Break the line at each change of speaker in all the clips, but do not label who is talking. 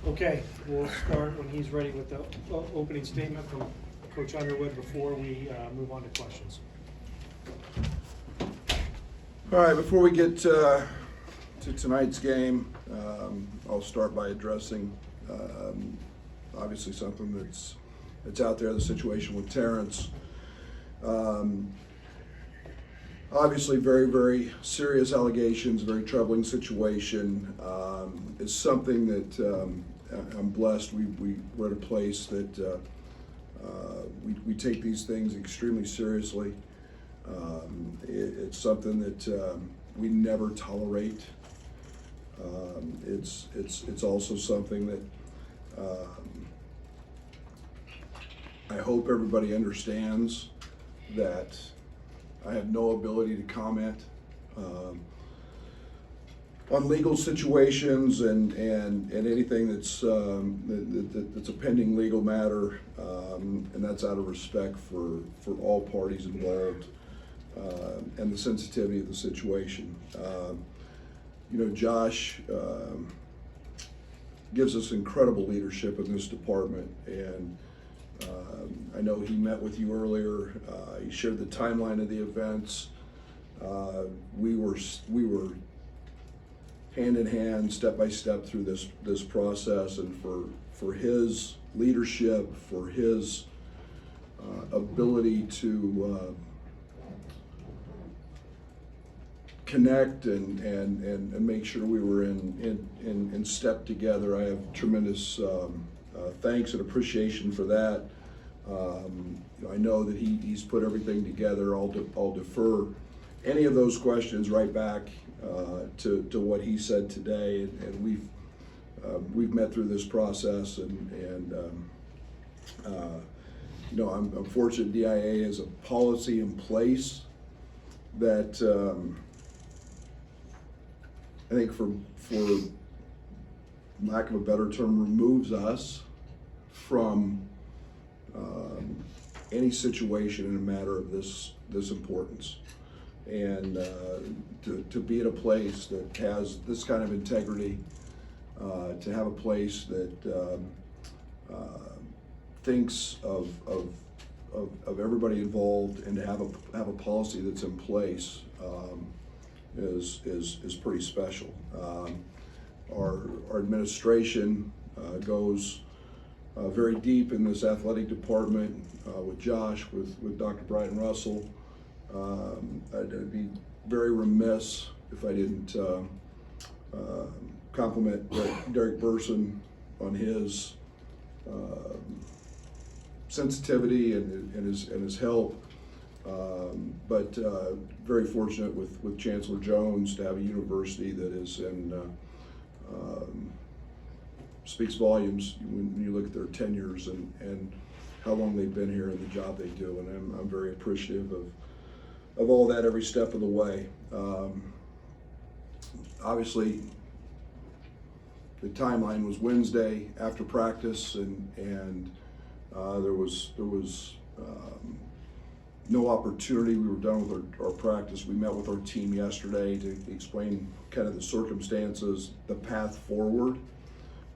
Okay, we'll start when he's ready with the opening statement from Coach Underwood before we move on to questions.
All right, before we get to tonight's game, I'll start by addressing obviously something that's out there, the situation with Terrence. Obviously very, very serious allegations, very troubling situation. It's something that I'm blessed. We're at a place that we take these things extremely seriously. It's something that we never tolerate. It's also something that I hope everybody understands that I have no ability to comment on legal situations and anything that's a pending legal matter, and that's out of respect for all parties involved and the sensitivity of the situation. Josh gives us incredible leadership in this department, and I know he met with you earlier. He shared the timeline of the events. We were hand in hand, step by step through this process, and for his leadership, for his ability to connect and make sure we were in step together. I have tremendous thanks and appreciation for that. I know that he's put everything together. I'll defer any of those questions right back to what he said today, and we've met through this process, and I'm fortunate DIA has a policy in place that I think for lack of a better term, removes us from any situation in a matter of this importance. And to be at a place that has this kind of integrity, to have a place that thinks of everybody involved, and to have a policy that's in place is pretty special. Our administration goes very deep in this athletic department with Josh, with Dr. Brian Russell. I'd be very remiss if I didn't compliment Derek Burson on his sensitivity and his help. But very fortunate with Chancellor Jones to have a university that is speaks volumes when you look at their tenures and how long they've been here and the job they do, and I'm very appreciative of all that every step of the way. Obviously, the timeline was Wednesday after practice, and there was no opportunity. We were done with our practice. We met with our team yesterday to explain kind of the circumstances, the path forward.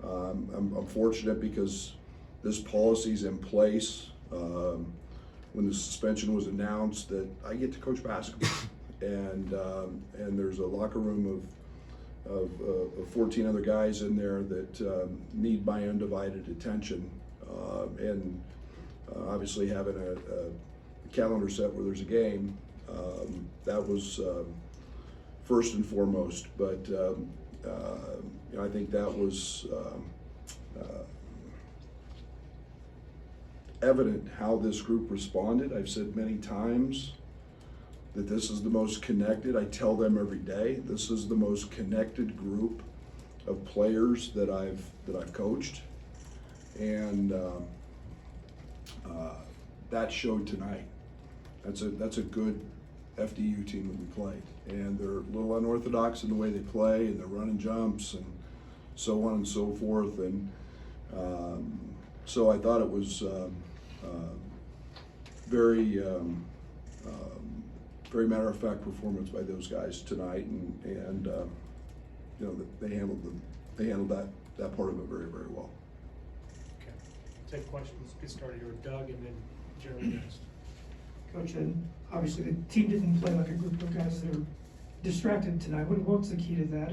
I'm fortunate because this policy's in place. When the suspension was announced, that I get to coach basketball, and there's a locker room of 14 other guys in there that need my undivided attention, and obviously having a calendar set where there's a game, that was first and foremost. But I think that was evident how this group responded. I've said many times that this is the most connected. I tell them every day, this is the most connected group of players that I've coached, and that showed tonight. That's a good FDU team that we played, and they're a little unorthodox in the way they play, and they're running jumps and so on and so forth, and so I thought it was very matter-of-fact performance by those guys tonight, and they handled that that part of it very, very well.
Okay. Take questions, get started here with Doug and then Jeremy next.
Coach, and obviously the team didn't play like a group of guys that are distracted tonight. What's the key to that?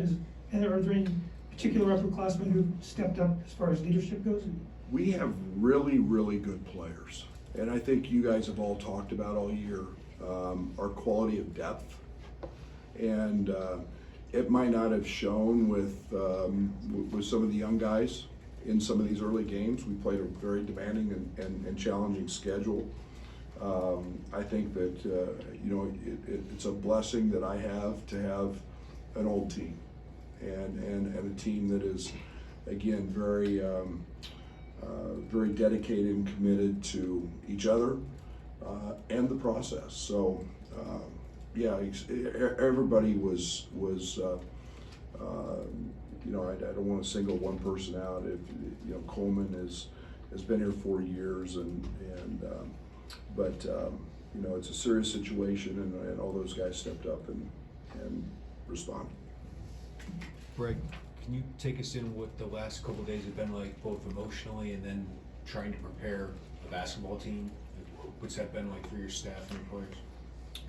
And are there any particular upperclassmen who stepped up as far as leadership goes?
We have really, really good players. And I think you guys have all talked about all year our quality of depth. And it might not have shown with some of the young guys in some of these early games. We played a very demanding and challenging schedule. I think that it's a blessing that I have to have an old team and a team that is, again, very very dedicated and committed to each other and the process. So yeah, everybody was I don't want to single one person out. Coleman has been here 4 years but it's a serious situation, and all those guys stepped up and responded.
Brad, can you take us in what the last couple of days have been like, both emotionally and then trying to prepare a basketball team? What's that been like for your staff and your players?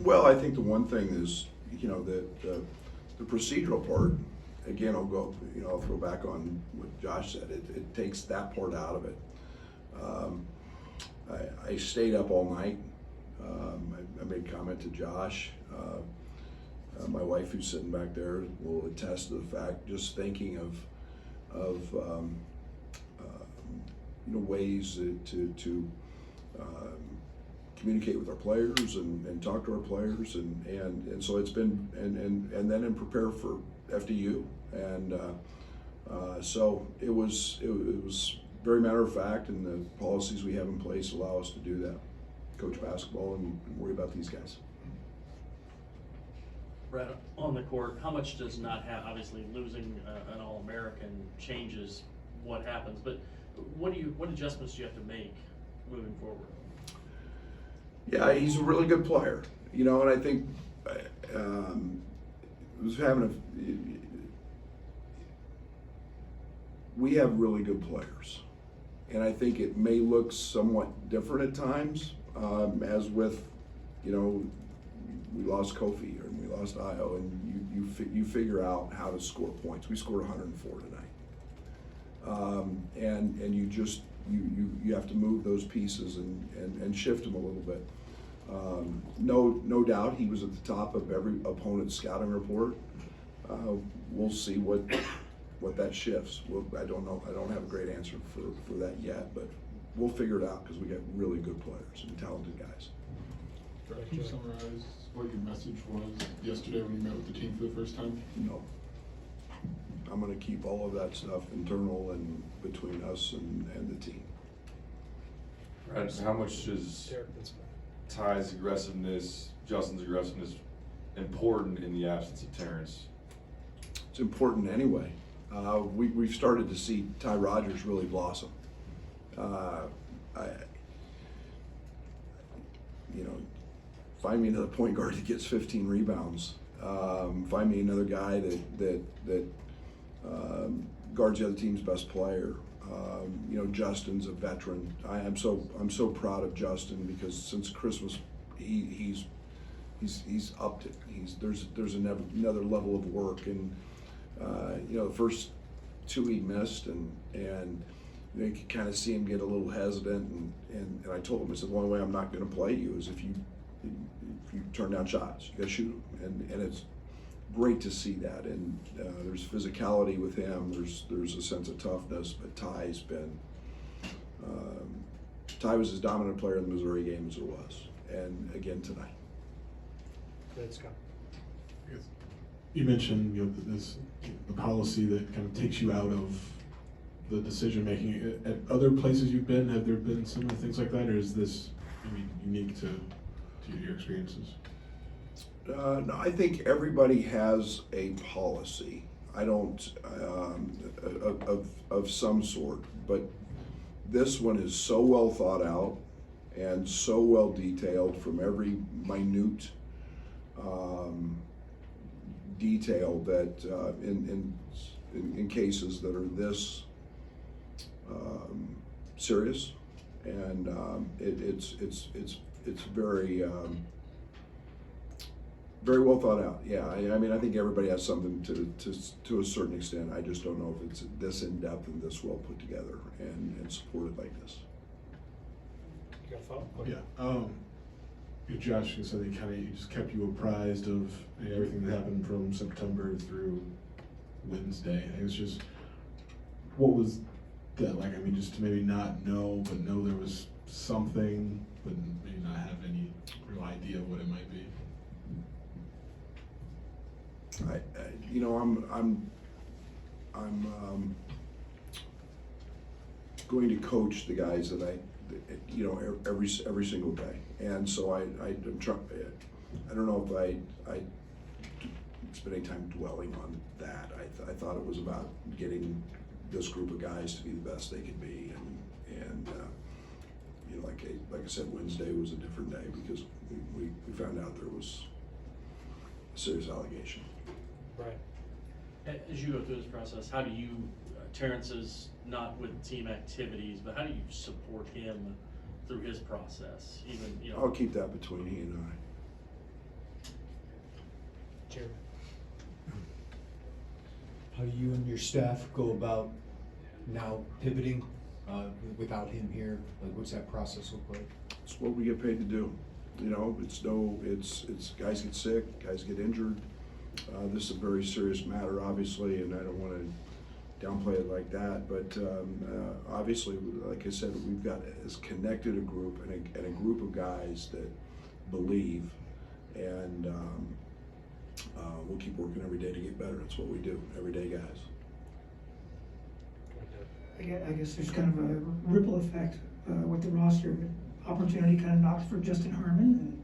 Well, I think the one thing is, the procedural part. Again, I'll throw back on what Josh said. It takes that part out of it. I stayed up all night. I made comment to Josh. My wife, who's sitting back there, will attest to the fact. Just thinking of ways to communicate with our players and talk to our players, and so it's been and then prepare for FDU, and so it was very matter of fact, and the policies we have in place allow us to do that, coach basketball and worry about these guys.
Brad, on the court, how much does not have, obviously losing an All-American changes what happens, but what adjustments do you have to make moving forward?
Yeah, he's a really good player, and I think we have really good players, and I think it may look somewhat different at times, as with, we lost Kofi and we lost Io, and you figure out how to score points. We scored 104 tonight, and you have to move those pieces and shift them a little bit. No doubt he was at the top of every opponent's scouting report. We'll see what that shifts. I don't know. I don't have a great answer for that yet, but we'll figure it out because we got really good players and talented guys.
Can you summarize what your message was yesterday when you met with the team for the first time?
No. I'm going to keep all of that stuff internal and between us and the team.
Right, so how much is Ty's aggressiveness, Justin's aggressiveness important in the absence of Terrence?
It's important anyway. We've started to see Ty Rogers really blossom. Find me another point guard that gets 15 rebounds. Find me another guy that guards the other team's best player. Justin's a veteran. I'm so proud of Justin because since Christmas, he's upped it. There's another level of work, and the first two he missed, and you could kind of see him get a little hesitant, and I told him, I said, the only way I'm not going to play you is if you turn down shots. You got to shoot them, and it's great to see that. And there's physicality with him. There's a sense of toughness, but Ty was as dominant player in the Missouri game as there was, and again tonight.
Good, Scott.
You mentioned the policy that kind of takes you out of the decision making. At other places you've been, have there been similar things like that, or is this unique to your experiences?
No, I think everybody has a policy. I don't of some sort, but this one is so well thought out and so well detailed from every minute detail that in cases that are this serious, and it's very very well thought out. Yeah, I mean, I think everybody has something to a certain extent. I just don't know if it's this in depth and this well put together and supported like this.
You got a thought?
Yeah. Josh, you said he just kept you apprised of everything that happened from September through Wednesday. It was just, what was that like? I mean, just to maybe not know, but know there was something, but maybe not have any real idea of what it might be.
You know, I'm going to coach the guys that you know, every single day, and so I'm trying. I don't know if I spent any time dwelling on that. I thought it was about getting this group of guys to be the best they could be, and you know, like I said, Wednesday was a different day because we found out there was a serious allegation.
Right.
As you go through this process, how do you, Terrence is not with team activities, but how do you support him through his process? Even, you know.
I'll keep that between he and I.
Chairman.
How do you and your staff go about now pivoting without him here? Like, what's that process look like?
It's what we get paid to do. You know, it's guys get sick, guys get injured. This is a very serious matter, obviously, and I don't want to downplay it like that. But obviously, like I said, we've got as connected a group and a group of guys that believe, and we'll keep working every day to get better. That's what we do, everyday guys.
I guess there's kind of a ripple effect with the roster. Opportunity kind of knocked for Justin Herman. And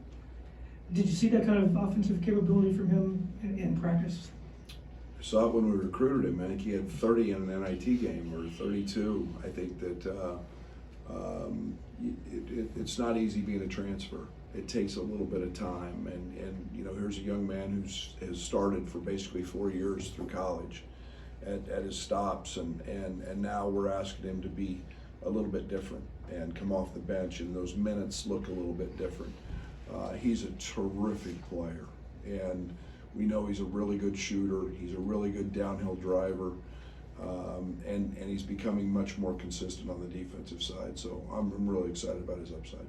did you see that kind of offensive capability from him in practice?
I saw it when we recruited him. I think he had 30 in an NIT game, or 32. I think that it's not easy being a transfer. It takes a little bit of time, and you know, here's a young man has started for basically 4 years through college at his stops, and now we're asking him to be a little bit different and come off the bench, and those minutes look a little bit different. He's a terrific player, and we know he's a really good shooter. He's a really good downhill driver, and he's becoming much more consistent on the defensive side. So I'm really excited about his upside.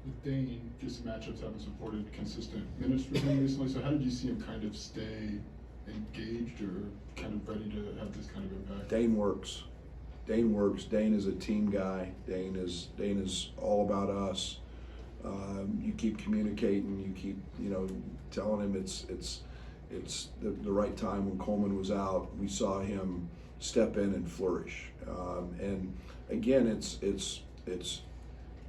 With Dane, just matchups haven't supported consistent minutes for him recently. So how did you see him kind of stay engaged or kind of ready to have this kind of impact?
Dane works. Dane works. Dane is a team guy. Dane is all about us. You keep communicating. You keep, you know, telling him it's the right time. When Coleman was out, we saw him step in and flourish. And again, it's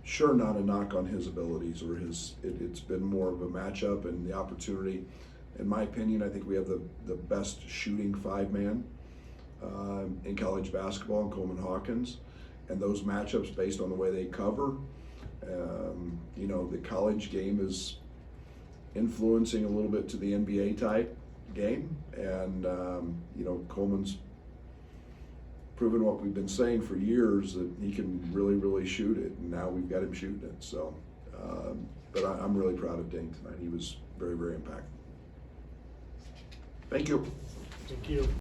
sure not a knock on his abilities or his. It's been more of a matchup and the opportunity. In my opinion, I think we have the best shooting 5-man in college basketball in Coleman Hawkins, and those matchups based on the way they cover. You know, the college game is influencing a little bit to the NBA type game, and you know, Coleman's proven what we've been saying for years, that he can really shoot it, and now we've got him shooting it. So, but I'm really proud of Dane tonight. He was very impactful. Thank you.
Thank you.